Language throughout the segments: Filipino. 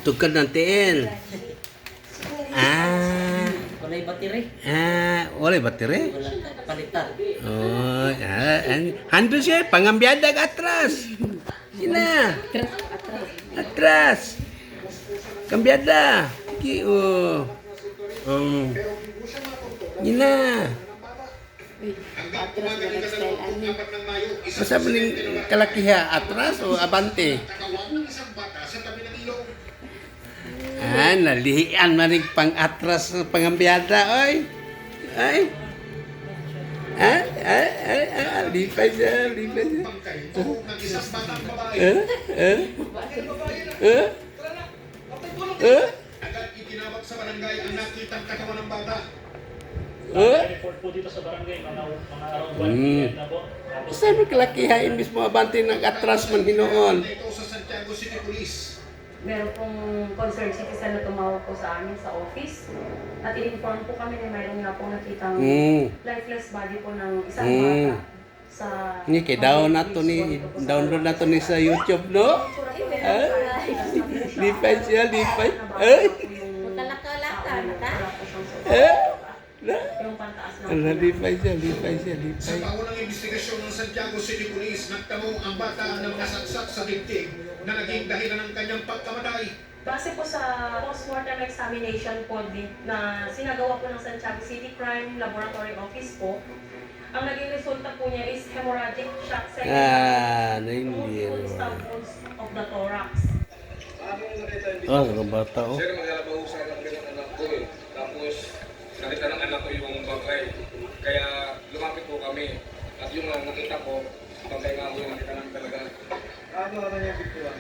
Tukad natin. Walay battery. Wala battery? Wala palitan. Oh, hando siya, pangambiyada ka atras. Sina? Atras. Kambyada. Sige, oh. Sina? Masa maling kalakiha, atras o abante? Nalihian maring pang-atras pangambiyada, oy. Ay. Lipay siya. Agad itinawag sa barangay ang nakitang katawan ng bata. Report po dito sa barangay, mga around 1 PM na po. Tapos, Sabi kalakiha, imbis mo abante nag-atras man hinoon. Ito sa Santiago City Police. Meron pong concerned citizen na tumawag po sa amin sa office at in-inform po kami na mayroon nga po nakitang lifeless body po ng isang bata sa... Ni kay download na to ni sa YouTube, no? Lipay siya, lipay. Kalaka-laka, naka? Yung pantaas ng... Lipay siya. Sa paunang investigasyon ng Santiago City Police, nagtanong ang bata ng nasaksak sa dibdib na naging dahilan ng kanyang pagkamatay. Base po sa post-mortem examination po na sinagawa po ng Santiago City Crime Laboratory Office po, ang naging resulta po niya is hemorrhagic shock naindiyan. multiple stab wounds of the thorax. Ang bata, oh. Sir, maglalabausan lang din ang anak ko eh. Tapos, nakita ng anak ko yung bangkay. Kaya lumapit po kami. At yung nakita ko, bangkay nga po yung nakita namin talaga. Ano niya bigla?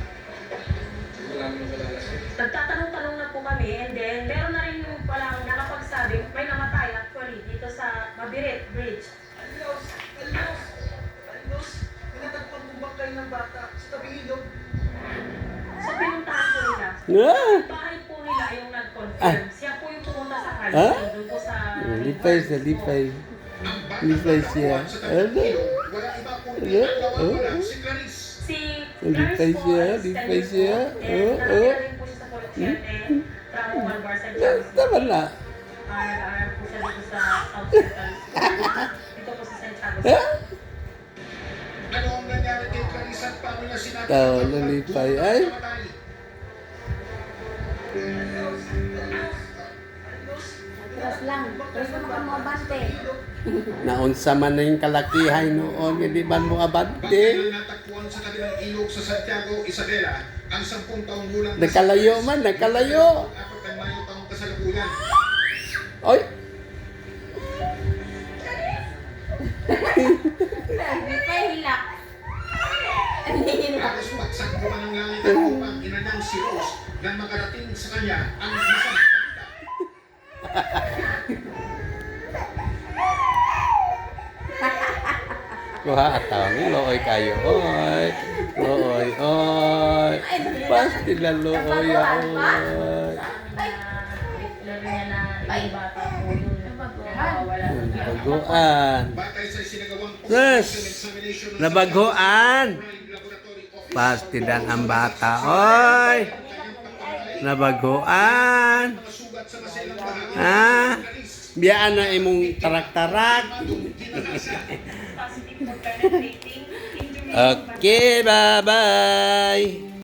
Hindi namin malalas. Nagtatanong-tanong na po kami and then meron na rin palang nakapagsabi may namatay actually dito sa Mabirit Bridge. Pinatagpang bangkay ng bata sa tabing ilog. So pinuntahan po nila. Ah! Bahay po nila yung nag-confirm. Siya po yung pumunta sa kanya. Doon po sa... Lipay siya. Lipay siya. Wala iba kundi ang nawawala si Clarice. Si Lipay Clarice po siya, is lipay 10 siya. years old and nakatira rin po siya sa Polisyete, Tramo Malbar, Santiago City. Tama na. Nag-aaral po siya dito sa South Central School. Ito po sa Santiago City. Ano ang nangyari kay Clarice at paano niya sinabi Tao na lipay. Ay. Terus lang. Terus mo ka mo bante. Naunsa man na yung kalakihay noon. Hindi ba mo abante? Bangkay na natagpuan sa kabilang ilog sa Santiago, Isabela, ang 10 taong gulang na Nakalayo man, nakalayo. 4 ng Mayo taong kasalukuyan. Oy. Hindi pa hilak. Tapos pagsagpuan ng langit at upang inanyang si Rose nang makarating sa kanya ang masamang balita. Kuha ataw ni looy kayo. Oy. Oy. Pasti na looy. Oy. Laro niya na yung bata po yun. Nawawala ng Baguan. Batay sa isinagawang Yes. examination ng Nabaguan. Crime Laboratory Office, Pasti dan ang bata. Oy. Nabaguan. mga sugat sa maselang bahagi Ha? ng Clarice. Biyaan na imong tarak-tarak. positive for penetrating injury. Okay, bye-bye.